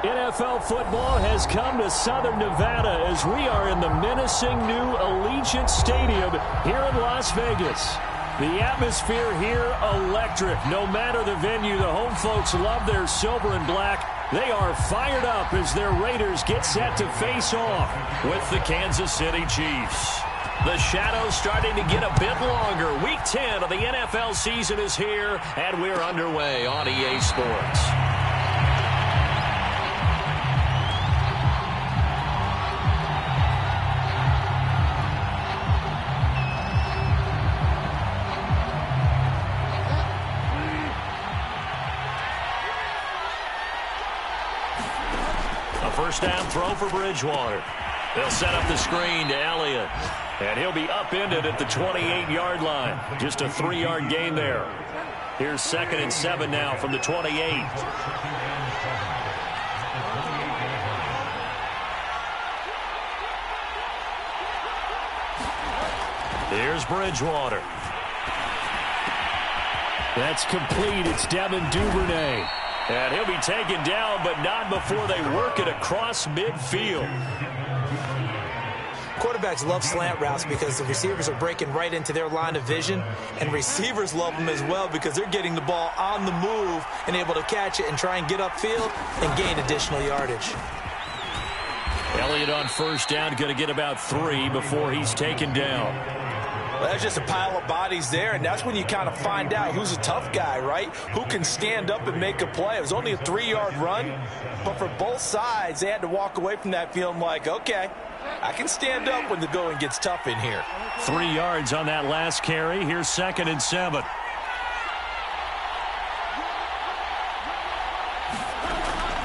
NFL football has come to Southern Nevada as we are in the menacing new Allegiant Stadium here in Las Vegas. The atmosphere here electric. No matter the venue, the home folks love their silver and black. They are fired up as their Raiders get set to face off with the Kansas City Chiefs. The shadows starting to get a bit longer. Week 10 of the NFL season is here, and we're underway on EA Sports. First down throw for Bridgewater. They'll set up the screen to Elliott. And he'll be upended at the 28-yard line. Just a 3-yard gain there. Here's 2nd and 7 now from the 28. Here's Bridgewater. That's complete. It's Devin Duvernay. And he'll be taken down, but not before they work it across midfield. Quarterbacks love slant routes because the receivers are breaking right into their line of vision, and receivers love them as well because they're getting the ball on the move and able to catch it and try and get upfield and gain additional yardage. Elliott on first down, going to get about 3 before he's taken down. Well, there's just a pile of bodies there, and that's when you kind of find out who's a tough guy, right? Who can stand up and make a play. It was only a 3-yard run, but for both sides, they had to walk away from that feeling like, okay, I can stand up when the going gets tough in here. 3 yards on that last carry. Here's 2nd and 7.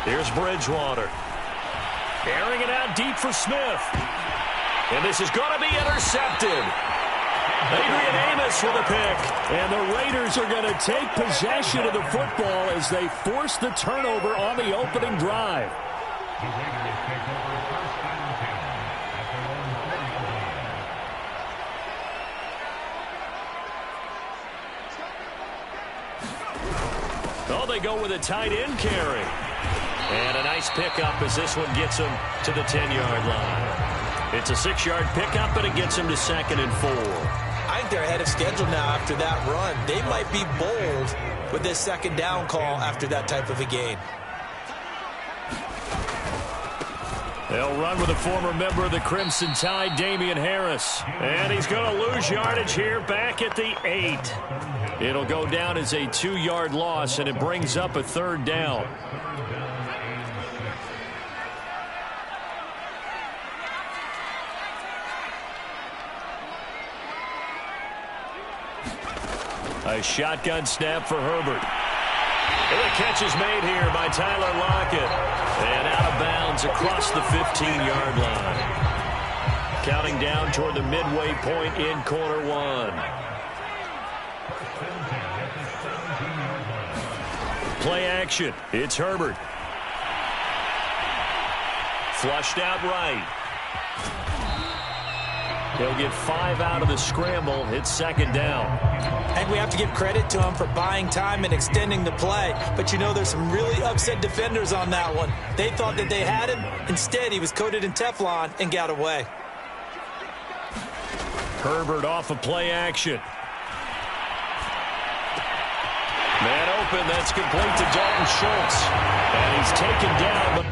Here's Bridgewater. Airing it out deep for Smith. And this is going to be intercepted. Adrian Amos with a pick. And the Raiders are going to take possession of the football as they force the turnover on the opening drive. Oh, they go with a tight end carry. And a nice pickup as this one gets them to the 10-yard line. It's a 6-yard pickup, but it gets them to 2nd and 4. I think they're ahead of schedule now after that run. They might be bold with this 2nd down call after that type of a gain. They'll run with a former member of the Crimson Tide, Damian Harris. And he's going to lose yardage here back at the 8. It'll go down as a 2-yard loss, and it brings up a 3rd down. A shotgun snap for Herbert. And the catch is made here by Tyler Lockett. And out of bounds across the 15-yard line. Counting down toward the midway point in quarter 1. Play action. It's Herbert. Flushed out right. He'll get 5 out of the scramble. It's 2nd down. And we have to give credit to him for buying time and extending the play. But you know, there's some really upset defenders on that one. They thought that they had him. Instead, he was coated in Teflon and got away. Herbert off of play action. Man open. That's complete to Dalton Schultz. And he's taken down. But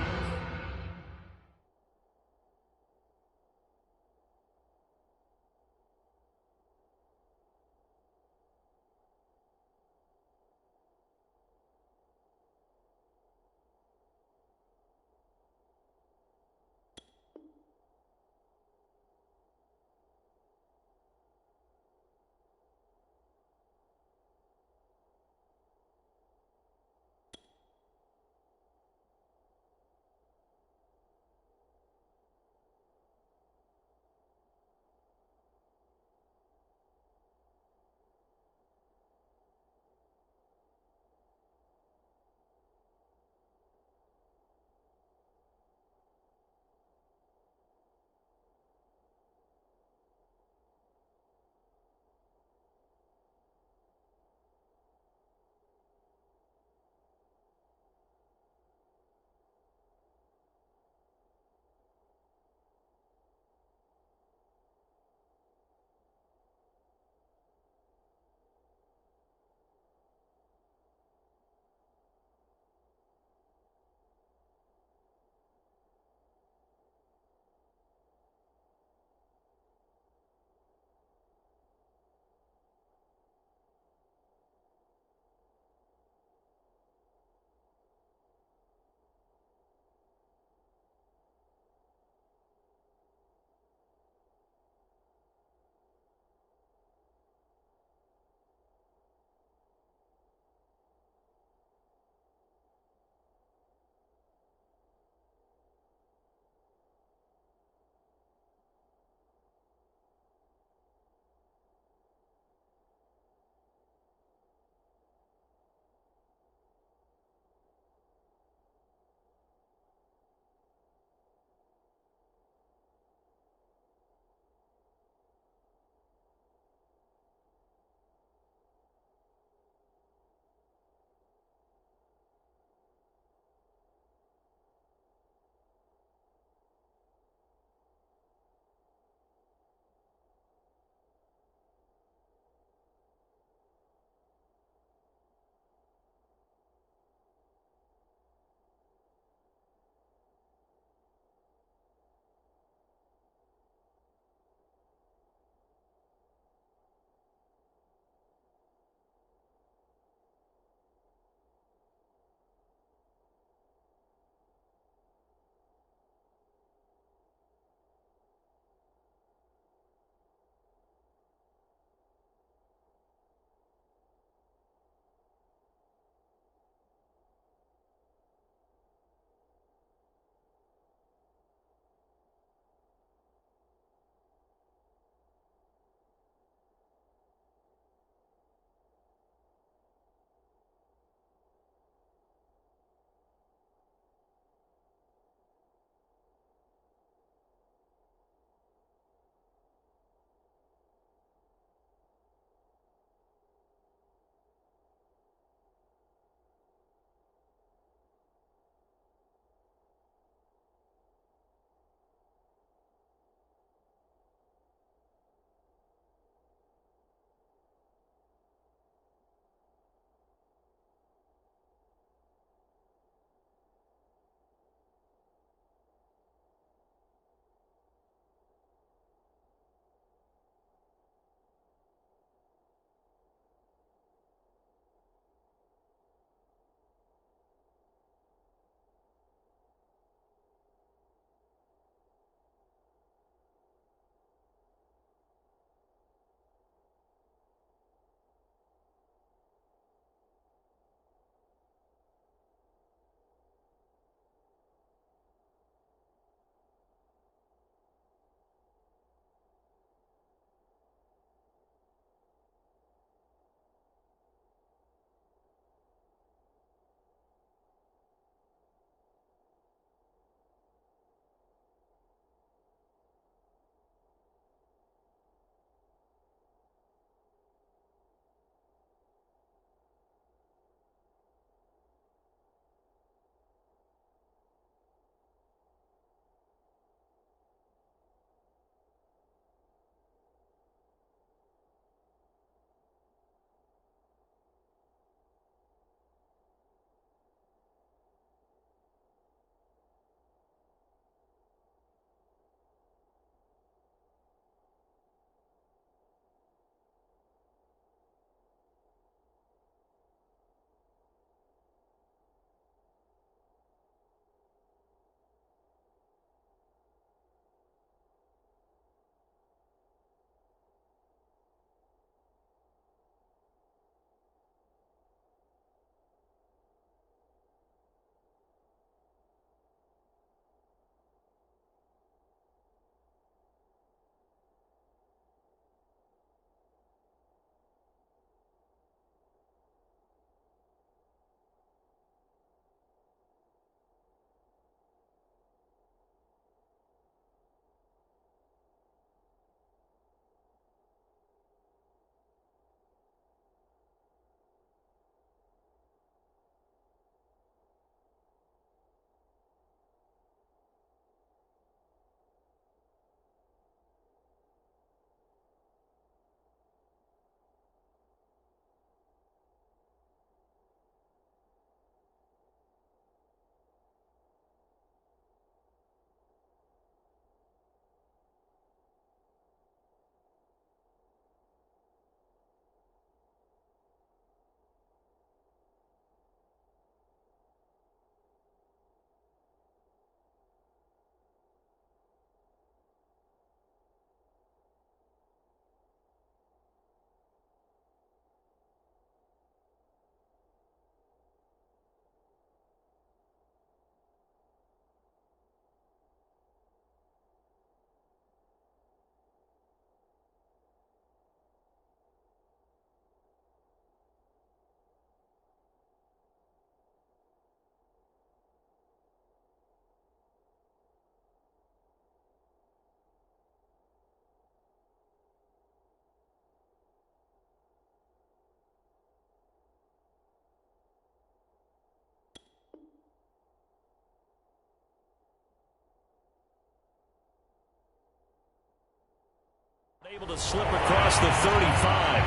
Able to slip across the 35.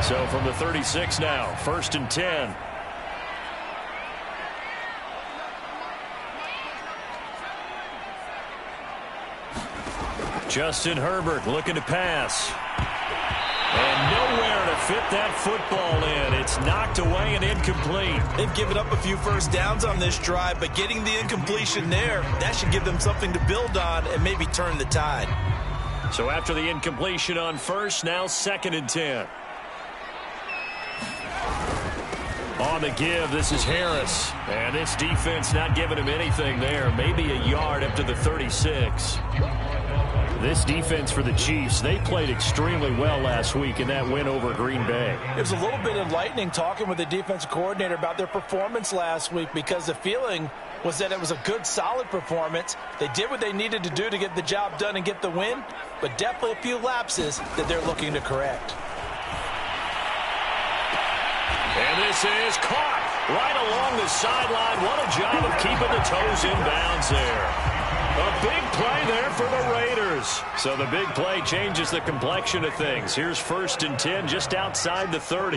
So from the 36 now, 1st and 10. Justin Herbert looking to pass. And nowhere to fit that football in. It's knocked away and incomplete. They've given up a few first downs on this drive, but getting the incompletion there, that should give them something to build on and maybe turn the tide. So after the incompletion on first, now 2nd and 10. On the give, this is Harris. And this defense not giving him anything there. Maybe a yard up to the 36. This defense for the Chiefs, they played extremely well last week in that win over Green Bay. It was a little bit enlightening talking with the defensive coordinator about their performance last week, because the feeling was that it was a good, solid performance. They did what they needed to do to get the job done and get the win, but definitely a few lapses that they're looking to correct. And this is caught right along the sideline. What a job of keeping the toes in bounds there. A big play there for the Raiders. So the big play changes the complexion of things. Here's 1st and 10 just outside the 30.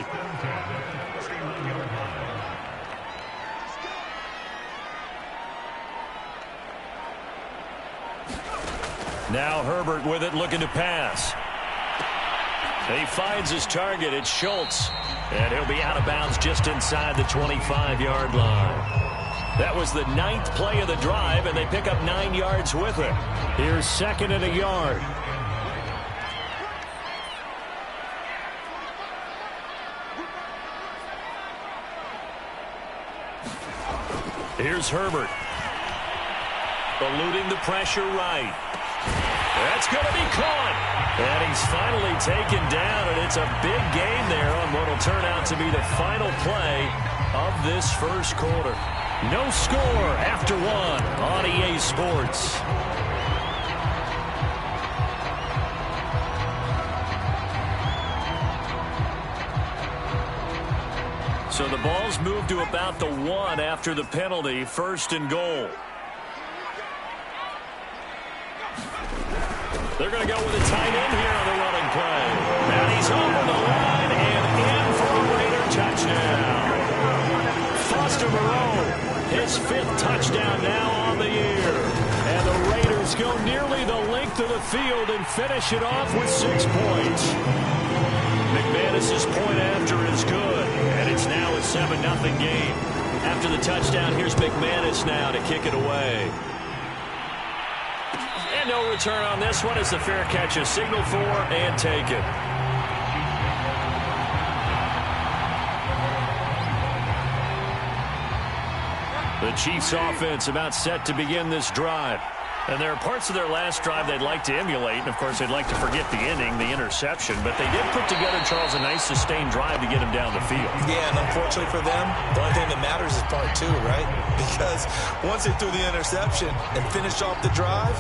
Now Herbert with it, looking to pass. He finds his target. It's Schultz. And he'll be out of bounds just inside the 25-yard line. That was the 9th play of the drive, and they pick up 9 yards with it. Here's 2nd and a yard. Here's Herbert. Eluding the pressure right. That's going to be caught. And he's finally taken down, and it's a big gain there on what will turn out to be the final play of this first quarter. No score after 1 on EA Sports. So the ball's moved to about the 1 after the penalty, 1st and goal. They're going to go with a tight end here on the running play. And he's over the line and in for a Raider touchdown. Foster Moreau, his 5th touchdown now on the year. And the Raiders go nearly the length of the field and finish it off with 6 points. McManus's point after is good, and it's now a 7-0 game. After the touchdown, here's McManus now to kick it away. And no return on this one as the fair catch is signaled for and taken. The Chiefs offense about set to begin this drive. And there are parts of their last drive they'd like to emulate. And, of course, they'd like to forget the inning, the interception. But they did put together, Charles, a nice sustained drive to get him down the field. Yeah, and unfortunately for them, the only thing that matters is part 2, right? Because once they threw the interception and finished off the drive,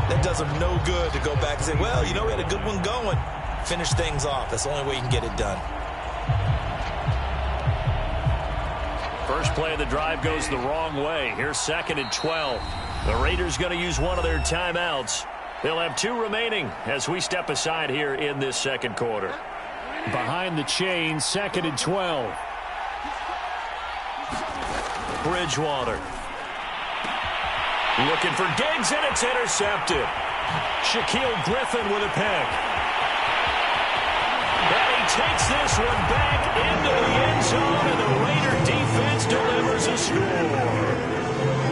that does them no good to go back and say, well, you know, we had a good one going. Finish things off. That's the only way you can get it done. First play of the drive goes the wrong way. Here's 2nd and 12. The Raiders going to use one of their timeouts. They'll have 2 remaining as we step aside here in this second quarter. Behind the chain, 2nd and 12. Bridgewater. Looking for Diggs, and it's intercepted. Shaquille Griffin with a pick. And he takes this one back into the end zone, and the Raider defense delivers a score.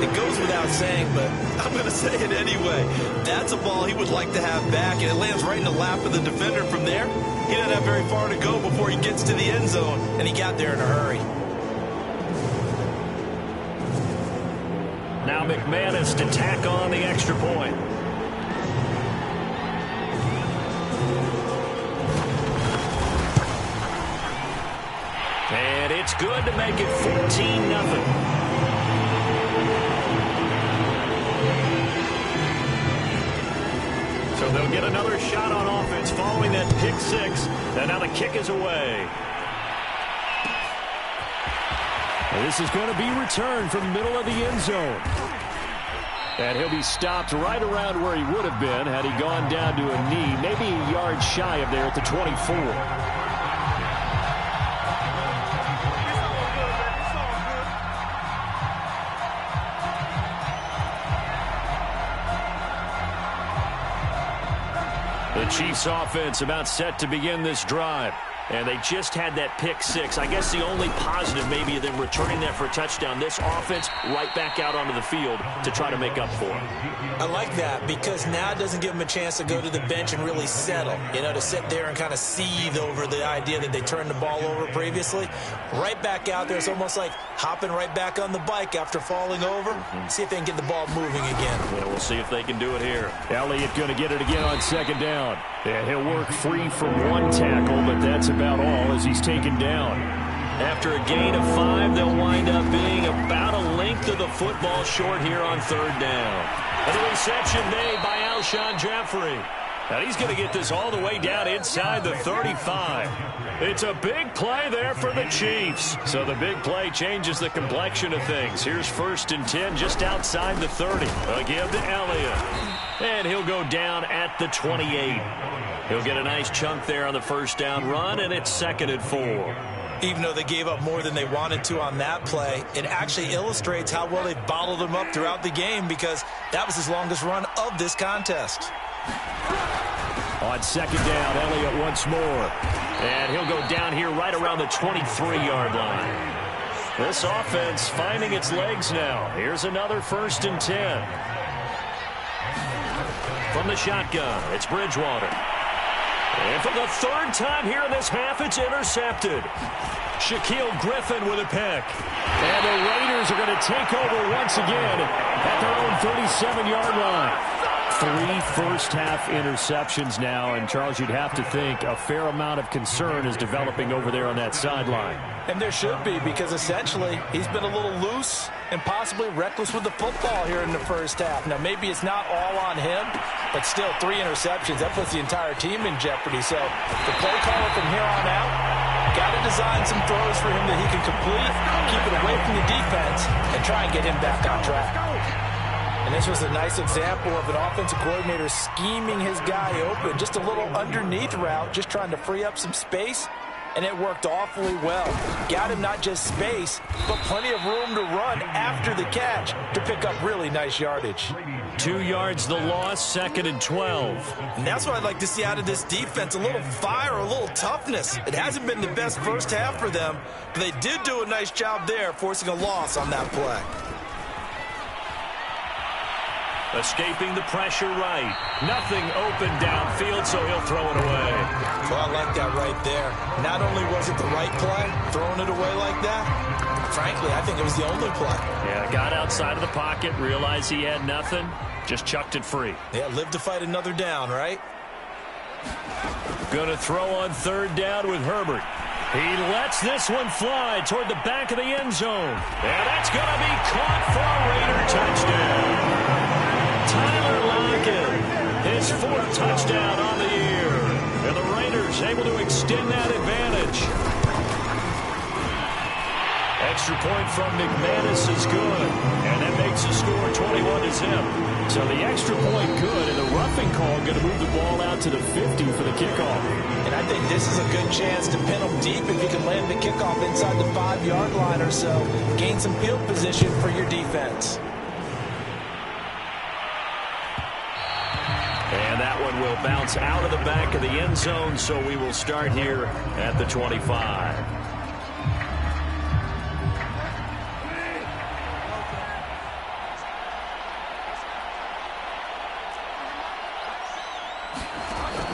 It goes without saying, but I'm going to say it anyway. That's a ball he would like to have back, and it lands right in the lap of the defender. From there, he doesn't have very far to go before he gets to the end zone, and he got there in a hurry. Now McManus to tack on the extra point. And it's good to make it 14-0. So they'll get another shot on offense following that pick 6. And now the kick is away. This is going to be returned from the middle of the end zone. And he'll be stopped right around where he would have been had he gone down to a knee, maybe a yard shy of there at the 24. The Chiefs offense about set to begin this drive. And they just had that pick six. I guess the only positive maybe of them returning that for a touchdown. This offense right back out onto the field to try to make up for it. I like that because now it doesn't give them a chance to go to the bench and really settle. You know, to sit there and kind of seethe over the idea that they turned the ball over previously. Right back out there. It's almost like hopping right back on the bike after falling over. See if they can get the ball moving again. Yeah, we'll see if they can do it here. Elliott going to get it again on second down. And he'll work free from one tackle, but that's about all as he's taken down. After a gain of 5, they'll wind up being about a length of the football short here on third down. And the reception made by Alshon Jeffrey. And he's going to get this all the way down inside the 35. It's a big play there for the Chiefs. So the big play changes the complexion of things. Here's 1st and 10 just outside the 30. A give to Elliott. And he'll go down at the 28. He'll get a nice chunk there on the first down run, and it's 2nd and 4. Even though they gave up more than they wanted to on that play, it actually illustrates how well they bottled them up throughout the game because that was his longest run of this contest. On second down, Elliott once more. And he'll go down here right around the 23-yard line. This offense finding its legs now. Here's another 1st and 10. From the shotgun, it's Bridgewater. And for the 3rd time here in this half, it's intercepted. Shaquille Griffin with a pick. And the Raiders are going to take over once again at their own 37-yard line. 3 first-half interceptions now, and Charles, you'd have to think a fair amount of concern is developing over there on that sideline. And there should be, because essentially he's been a little loose and possibly reckless with the football here in the first half. Now, maybe it's not all on him, but still 3 interceptions. That puts the entire team in jeopardy. So the play caller from here on out got to design some throws for him that he can complete, keep it away from the defense, and try and get him back on track. And this was a nice example of an offensive coordinator scheming his guy open. Just a little underneath route, just trying to free up some space, and it worked awfully well. Got him not just space, but plenty of room to run after the catch to pick up really nice yardage. 2 yards the loss, 2nd and 12. And that's what I'd like to see out of this defense, a little fire, a little toughness. It hasn't been the best first half for them, but they did do a nice job there, forcing a loss on that play. Escaping the pressure right. Nothing open downfield, so he'll throw it away. Well, I like that right there. Not only was it the right play, throwing it away like that, frankly, I think it was the only play. Yeah, got outside of the pocket, realized he had nothing, just chucked it free. Yeah, live to fight another down, right? Going to throw on 3rd down with Herbert. He lets this one fly toward the back of the end zone. And that's going to be caught for a Raider touchdown. Tyler Lockett, his 4th touchdown on the year. And the Raiders able to extend that advantage. Extra point from McManus is good. And that makes the score 21-0. So the extra point good, and the roughing call going to move the ball out to the 50 for the kickoff. And I think this is a good chance to pin them deep if you can land the kickoff inside the 5-yard line or so. Gain some field position for your defense. And that one will bounce out of the back of the end zone, so we will start here at the 25.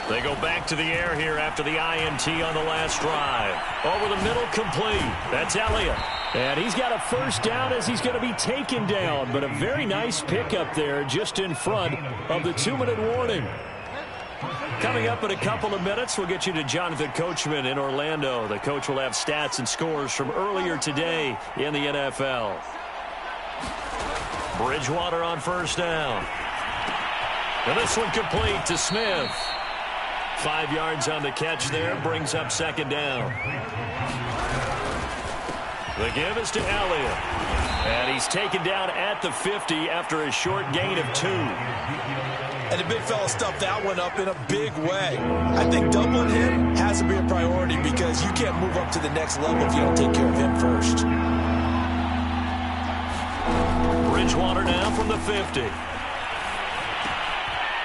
They go back to the air here after the INT on the last drive. Over the middle, complete. That's Elliott. And he's got a 1st down as he's going to be taken down. But a very nice pickup there just in front of the 2-minute warning. Coming up in a couple of minutes, we'll get you to Jonathan Coachman in Orlando. The coach will have stats and scores from earlier today in the NFL. Bridgewater on 1st down. And this one complete to Smith. 5 yards on the catch there, brings up 2nd down. The give is to Elliott. And he's taken down at the 50 after a short gain of 2. And the big fella stuffed that one up in a big way. I think doubling him has to be a priority because you can't move up to the next level if you don't take care of him first. Bridgewater now from the 50.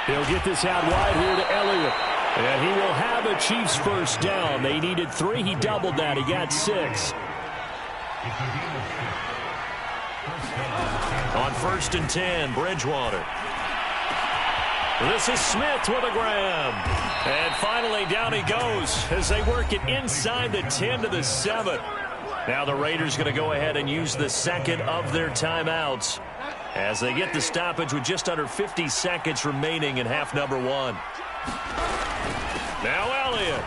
He'll get this out wide here to Elliott. And he will have a Chiefs first down. They needed 3. He doubled that. He got 6. On 1st and 10, Bridgewater. This is Smith with a grab. And finally down he goes as they work it inside the 10 to the 7. Now the Raiders going to go ahead and use the second of their timeouts as they get the stoppage with just under 50 seconds remaining in half number 1. Now Elliott.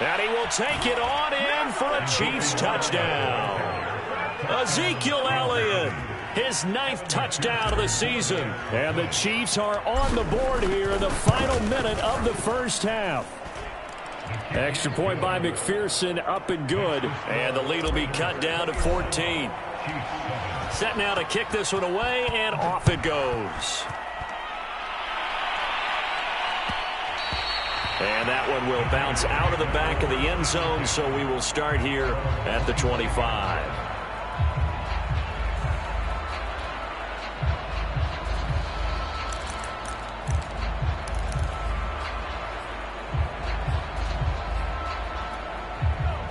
And he will take it on in for a Chiefs touchdown. Ezekiel Elliott. His 9th touchdown of the season. And the Chiefs are on the board here in the final minute of the first half. Extra point by McPherson, up and good. And the lead will be cut down to 14. Set now to kick this one away, and off it goes. And that one will bounce out of the back of the end zone, so we will start here at the 25.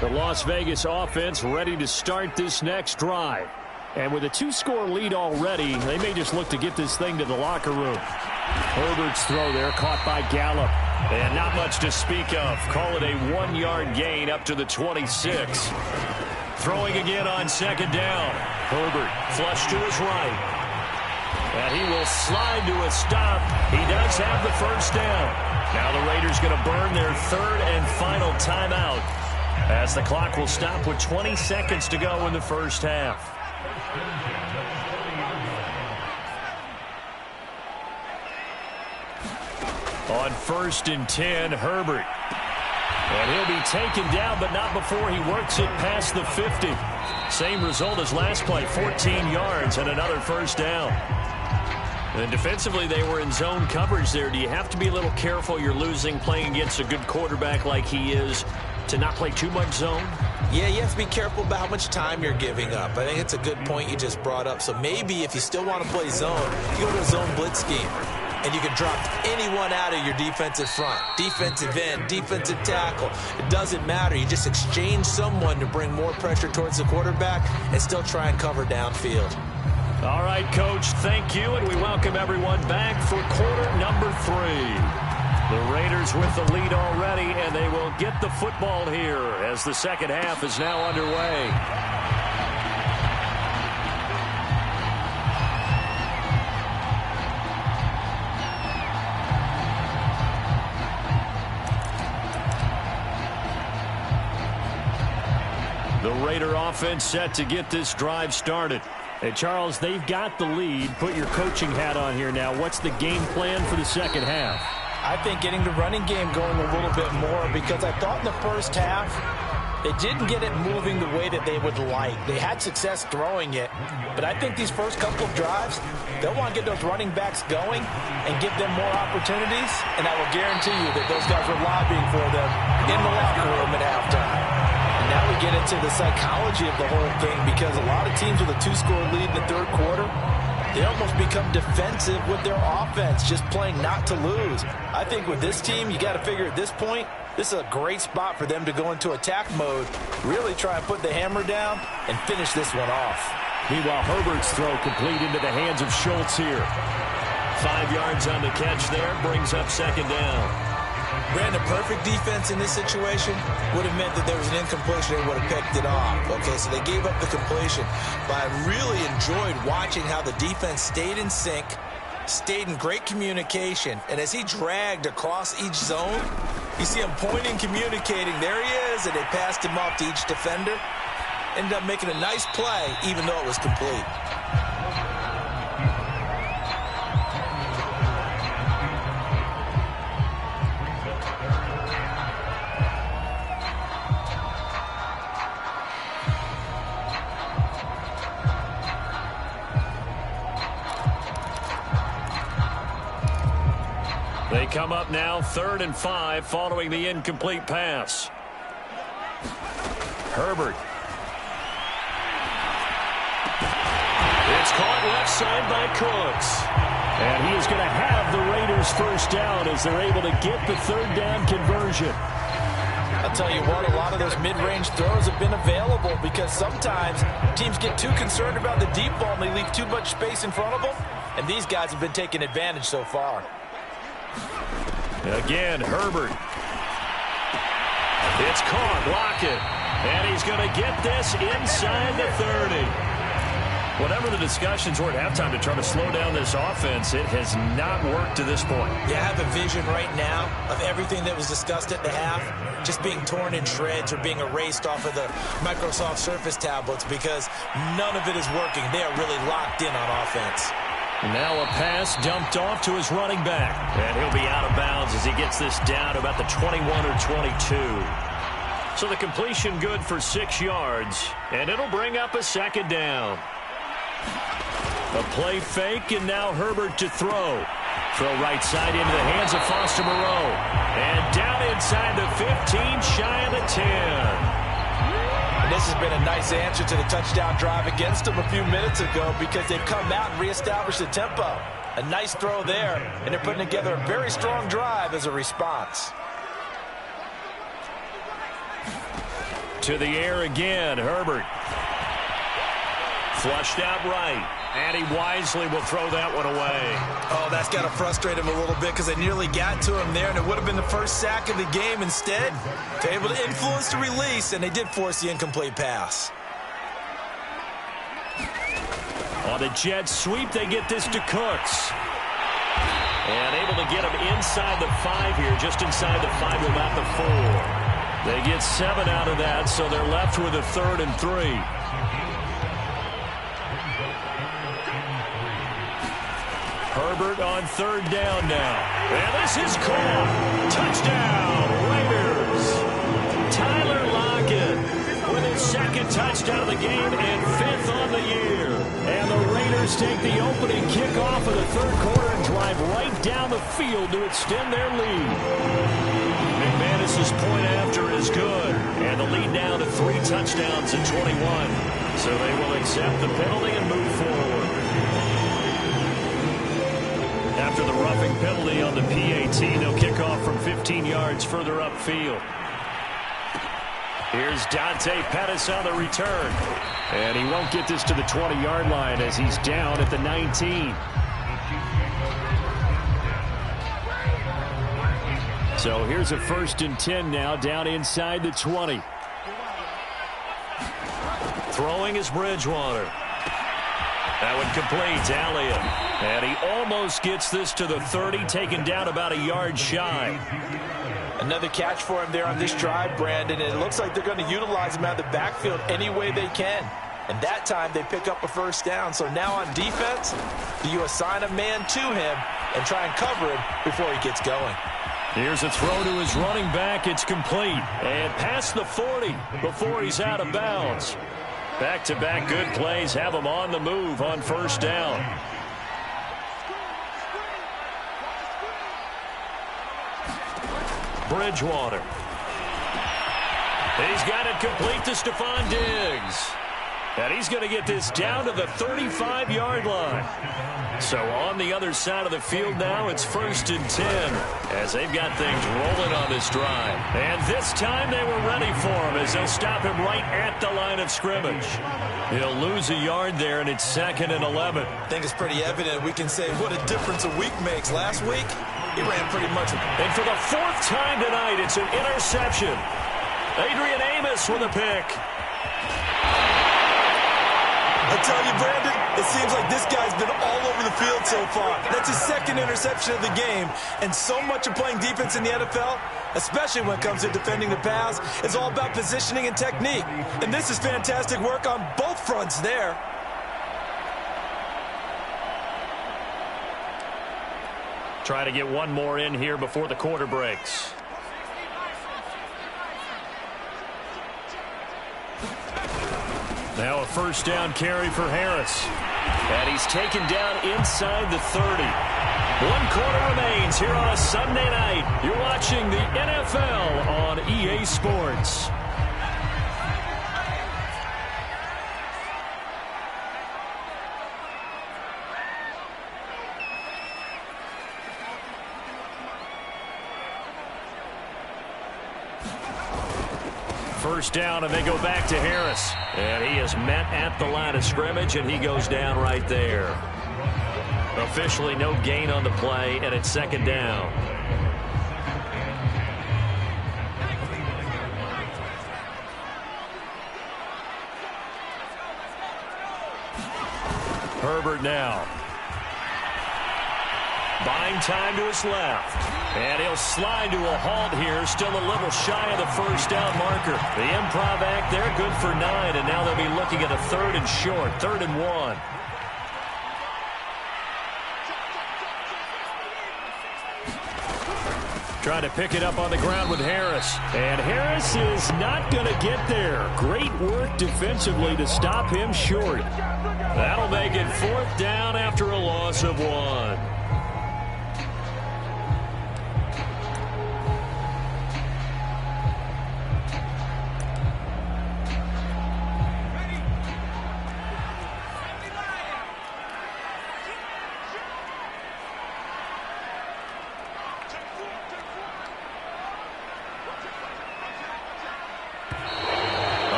The Las Vegas offense ready to start this next drive. And with a 2-score lead already, they may just look to get this thing to the locker room. Herbert's throw there caught by Gallup. And not much to speak of. Call it a 1-yard gain up to the 26. Throwing again on 2nd down. Herbert flush to his right. And he will slide to a stop. He does have the first down. Now the Raiders going to burn their 3rd and final timeout, as the clock will stop with 20 seconds to go in the first half. On 1st and 10, Herbert. And he'll be taken down, but not before he works it past the 50. Same result as last play, 14 yards and another first down. And defensively, they were in zone coverage there. Do you have to be a little careful? You're losing playing against a good quarterback like he is, to not play too much zone? Yeah, you have to be careful about how much time you're giving up. I think it's a good point you just brought up. So maybe if you still want to play zone, you go to a zone blitz scheme. And you can drop anyone out of your defensive front. Defensive end, defensive tackle. It doesn't matter. You just exchange someone to bring more pressure towards the quarterback and still try and cover downfield. All right, Coach, thank you. And we welcome everyone back for quarter number 3. The Raiders with the lead already, and they will get the football here as the second half is now underway. The Raider offense set to get this drive started. Hey, Charles, they've got the lead. Put your coaching hat on here now. What's the game plan for the second half? I think getting the running game going a little bit more, because I thought in the first half they didn't get it moving the way that they would like. They had success throwing it, but I think these first couple of drives, they'll want to get those running backs going and give them more opportunities, and I will guarantee you that those guys were lobbying for them in the locker room at halftime. And now we get into the psychology of the whole thing, because a lot of teams with a 2-score lead in the third quarter, they almost become defensive with their offense, just playing not to lose. I think with this team, you got to figure at this point, this is a great spot for them to go into attack mode, really try and put the hammer down and finish this one off. Meanwhile, Herbert's throw complete into the hands of Schultz here. 5 yards on the catch there, brings up second down. Brandon, perfect defense in this situation would have meant that there was an incompletion. They would have picked it off. Okay, so they gave up the completion. But I really enjoyed watching how the defense stayed in sync, stayed in great communication. And as he dragged across each zone, you see him pointing, communicating. There he is, and they passed him off to each defender. Ended up making a nice play, even though it was complete. come up now 3rd and 5 following the incomplete pass. Herbert. It's caught left side by Cooks. And he is going to have the Raiders first down as they're able to get the 3rd down conversion. I'll tell you what, a lot of those mid-range throws have been available because sometimes teams get too concerned about the deep ball and they leave too much space in front of them. And these guys have been taking advantage so far. Again, Herbert. It's caught, Lockett. And he's going to get this inside the 30. Whatever the discussions were at halftime to try to slow down this offense, it has not worked to this point. Yeah, I have a vision right now of everything that was discussed at the half just being torn in shreds or being erased off of the Microsoft Surface tablets because none of it is working. They are really locked in on offense. Now a pass dumped off to his running back. And he'll be out of bounds as he gets this down to about the 21 or 22. So the completion good for 6 yards, and it'll bring up a 2nd down. A play fake, and now Herbert to throw. Throw right side into the hands of Foster Moreau. And down inside the 15, shy of the 10. And this has been a nice answer to the touchdown drive against them a few minutes ago because they've come out and reestablished the tempo. A nice throw there, and they're putting together a very strong drive as a response. To the air again, Herbert. Flushed out right, and he wisely will throw that one away. Oh, that's got to frustrate him a little bit because they nearly got to him there, and it would have been the first sack of the game. Instead, they're able to influence the release, and they did force the incomplete pass. On the jet sweep, they get this to Cooks. And able to get him inside the 5 here, just inside the 5, about the 4. They get 7 out of that, so they're left with a 3rd and 3. Herbert on 3rd down now. And this is caught. Touchdown, Raiders. Tyler Lockett with his 2nd touchdown of the game and 5th on the year. And the Raiders take the opening kickoff of the 3rd quarter and drive right down the field to extend their lead. McManus's point after is good. And the lead now to 3 touchdowns at 21. So they will accept the penalty and move forward. After the roughing penalty on the PAT, they'll kick off from 15 yards further upfield. Here's Dante Pettis on the return. And he won't get this to the 20-yard line as he's down at the 19. So here's a 1st and 10 now, down inside the 20. Throwing is Bridgewater. That one complete, Elliott. And he almost gets this to the 30, taken down about a yard shy. Another catch for him there on this drive, Brandon. And it looks like they're going to utilize him out of the backfield any way they can. And that time they pick up a 1st down. So now on defense, do you assign a man to him and try and cover him before he gets going? Here's a throw to his running back. It's complete. And past the 40 before he's out of bounds. Back-to-back good plays have him on the move on 1st down. Bridgewater. He's got it complete to Stephon Diggs. And he's going to get this down to the 35-yard line. So on the other side of the field now, it's 1st and 10 as they've got things rolling on this drive. And this time they were ready for him as they'll stop him right at the line of scrimmage. He'll lose a yard there, and it's 2nd and 11. I think it's pretty evident. We can say what a difference a week makes. Last week, he ran pretty much. And for the 4th time tonight, it's an interception. Adrian Amos with a pick. I tell you, Brandon, it seems like this guy's been all over the field so far. That's his 2nd interception of the game. And so much of playing defense in the NFL, especially when it comes to defending the pass, is all about positioning and technique. And this is fantastic work on both fronts there. Try to get one more in here before the quarter breaks. Now a 1st down carry for Harris. And he's taken down inside the 30. One quarter remains here on a Sunday night. You're watching the NFL on EA Sports. First down, and they go back to Harris. And he is met at the line of scrimmage, and he goes down right there. Officially no gain on the play, and it's second down. Herbert now. Buying time to his left. And he'll slide to a halt here. Still a little shy of the first down marker. The improv act there, good for 9. And now they'll be looking at a 3rd and short. 3rd and 1. Trying to pick it up on the ground with Harris. And Harris is not going to get there. Great work defensively to stop him short. That'll make it 4th down after a loss of 1.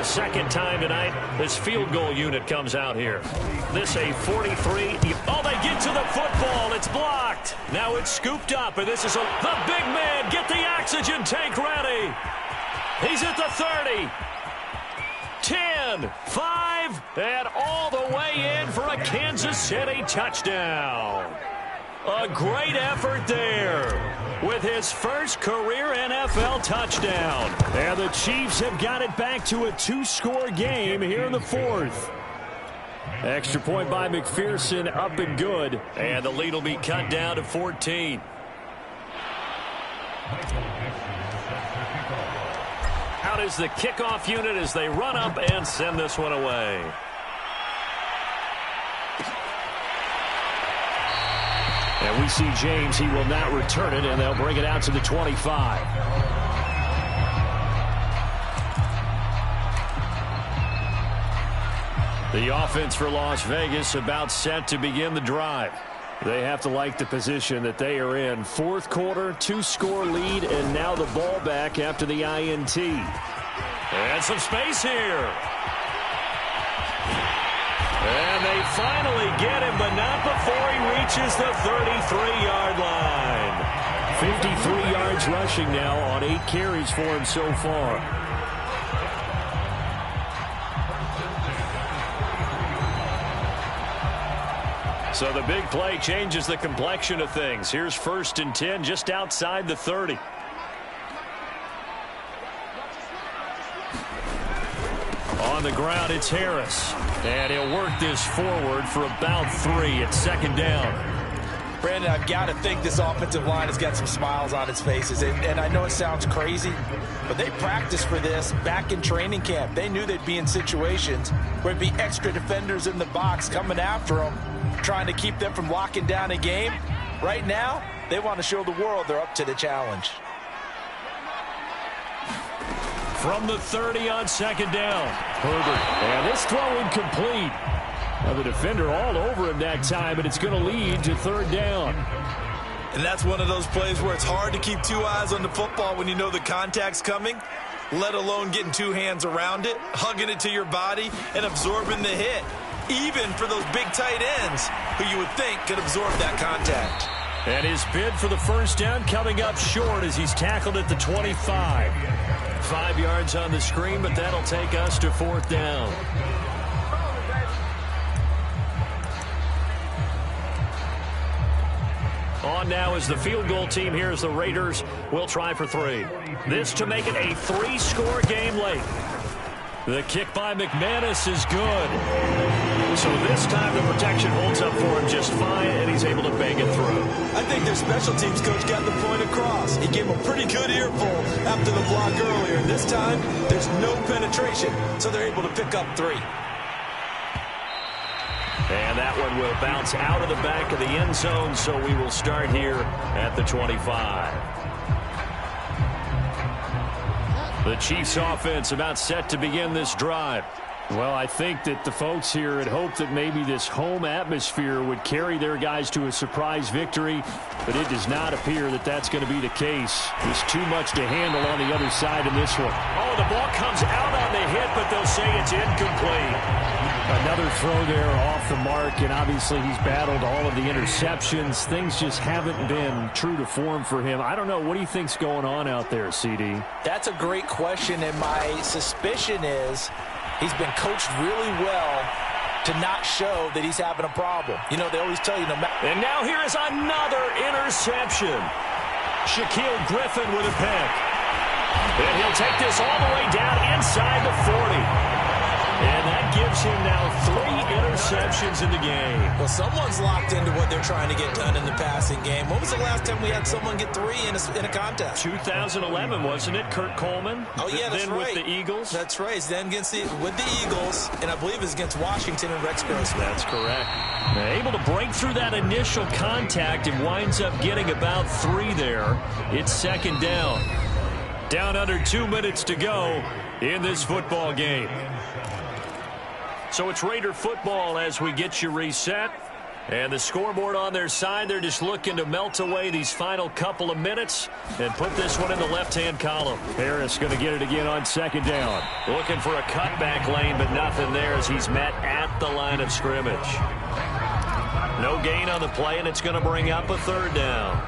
Second time tonight, this field goal unit comes out here. This a 43. Oh, they get to the football. It's blocked. Now it's scooped up, and this is the big man. Get the oxygen tank ready. He's at the 30. 10, 5, and all the way in for a Kansas City touchdown. A great effort there with his first career NFL touchdown. And the Chiefs have got it back to a 2-score game here in the 4th. Extra point by McPherson, up and good. And the lead will be cut down to 14. Out is the kickoff unit as they run up and send this one away. And we see James, he will not return it, and they'll bring it out to the 25. The offense for Las Vegas about set to begin the drive. They have to like the position that they are in. 4th quarter, 2-score lead, and now the ball back after the INT. And some space here. And they finally get him, but not before he reaches the 33-yard line. 53 yards rushing now on 8 carries for him so far. So the big play changes the complexion of things. Here's 1st and 10 just outside the 30. On the ground, it's Harris. And he'll work this forward for about 3 at 2nd down. Brandon, I've got to think this offensive line has got some smiles on its faces. And I know it sounds crazy, but they practiced for this back in training camp. They knew they'd be in situations where there'd be extra defenders in the box coming after them, trying to keep them from locking down a game. Right now, they want to show the world they're up to the challenge. From the 30 on 2nd down. Herbert. And this throw incomplete. Now the defender all over him that time, but it's going to lead to 3rd down. And that's one of those plays where it's hard to keep 2 eyes on the football when you know the contact's coming, let alone getting 2 hands around it, hugging it to your body, and absorbing the hit. Even for those big tight ends who you would think could absorb that contact. And his bid for the 1st down coming up short as he's tackled at the 25. 5 yards on the screen, but that'll take us to 4th down. On now is the field goal team here as the Raiders will try for 3. This to make it a 3-score game late. The kick by McManus is good. So this time the protection holds up for him just fine, and he's able to bang it through. I think their special teams coach got the point across. He gave him a pretty good earful after the block earlier. This time, there's no penetration, so they're able to pick up 3. And that one will bounce out of the back of the end zone, so we will start here at the 25. The Chiefs offense about set to begin this drive. Well, I think that the folks here had hoped that maybe this home atmosphere would carry their guys to a surprise victory, but it does not appear that that's going to be the case. There's too much to handle on the other side in this one. Oh, the ball comes out on the hit, but they'll say it's incomplete. Another throw there off the mark, and obviously he's battled all of the interceptions. Things just haven't been true to form for him. I don't know. What do you think's going on out there, CD? That's a great question, and my suspicion is he's been coached really well to not show that he's having a problem. You know, they always tell you no matter. And now here is another interception. Shaquille Griffin with a pick. And he'll take this all the way down inside the 40. And that gives him now 3 interceptions in the game. Well, someone's locked into what they're trying to get done in the passing game. When was the last time we had someone get 3 in a contest? 2011, wasn't it? Kurt Coleman. Oh, yeah, that's then right. With the Eagles. That's right. It's then with the Eagles, and I believe it's against Washington and Rex Grossman. That's correct. Now, able to break through that initial contact and winds up getting about 3 there. It's second down. Down under 2 minutes to go in this football game. So it's Raider football as we get you reset. And the scoreboard on their side, they're just looking to melt away these final couple of minutes and put this one in the left-hand column. Harris going to get it again on second down. Looking for a cutback lane, but nothing there as he's met at the line of scrimmage. No gain on the play, and it's going to bring up a third down.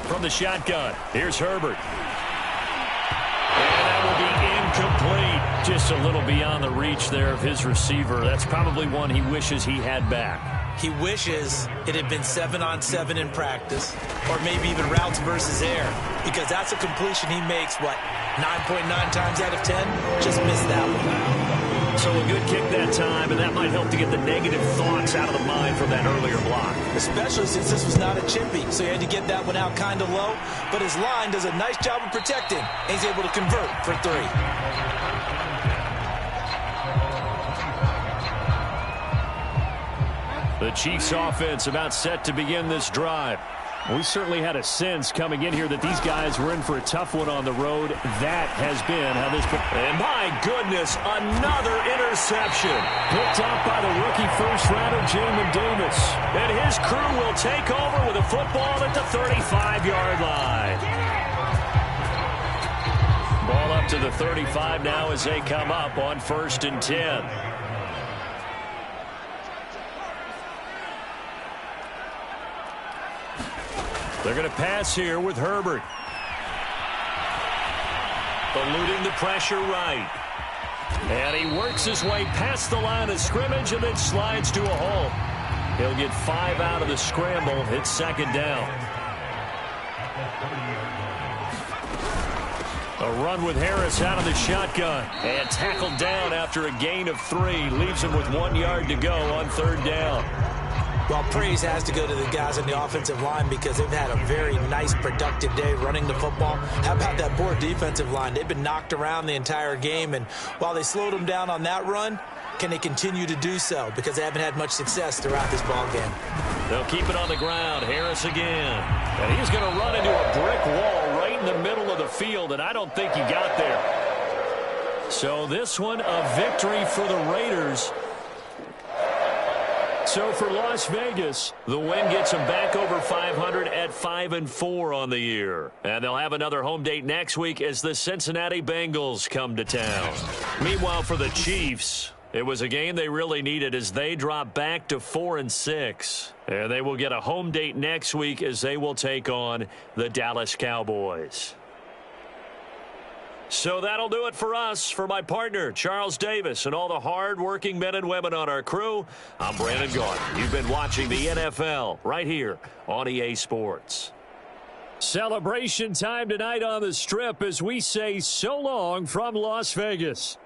From the shotgun, here's Herbert. And that will be incomplete. Just a little beyond the reach there of his receiver. That's probably one he wishes he had back. He wishes it had been 7-on-7 in practice, or maybe even routes versus air, because that's a completion he makes, 9.9 times out of 10? Just missed that one. So a good kick that time, and that might help to get the negative thoughts out of the mind from that earlier block. Especially since this was not a chippy, so he had to get that one out kind of low. But his line does a nice job of protecting, and he's able to convert for 3. The Chiefs offense about set to begin this drive. We certainly had a sense coming in here that these guys were in for a tough one on the road. That has been how this... And my goodness, another interception. Picked up by the rookie first-rounder, Jamin Davis. And his crew will take over with a football at the 35-yard line. Ball up to the 35 now as they come up on 1st and 10. They're going to pass here with Herbert. Eluding the pressure right. And he works his way past the line of scrimmage and then slides to a hole. He'll get 5 out of the scramble. It's second down. A run with Harris out of the shotgun. And tackled down after a gain of 3. Leaves him with 1 yard to go on 3rd down. Well, praise has to go to the guys on the offensive line because they've had a very nice, productive day running the football. How about that poor defensive line? They've been knocked around the entire game, and while they slowed them down on that run, can they continue to do so? Because they haven't had much success throughout this ball game. They'll keep it on the ground. Harris again. And he's going to run into a brick wall right in the middle of the field, and I don't think he got there. So this one, a victory for the Raiders. So for Las Vegas, the win gets them back over 500 at 5-4 on the year. And they'll have another home date next week as the Cincinnati Bengals come to town. Meanwhile, for the Chiefs, it was a game they really needed as they drop back to 4-6. And they will get a home date next week as they will take on the Dallas Cowboys. So that'll do it for us. For my partner, Charles Davis, and all the hard-working men and women on our crew, I'm Brandon Gaudin. You've been watching the NFL right here on EA Sports. Celebration time tonight on the Strip as we say so long from Las Vegas.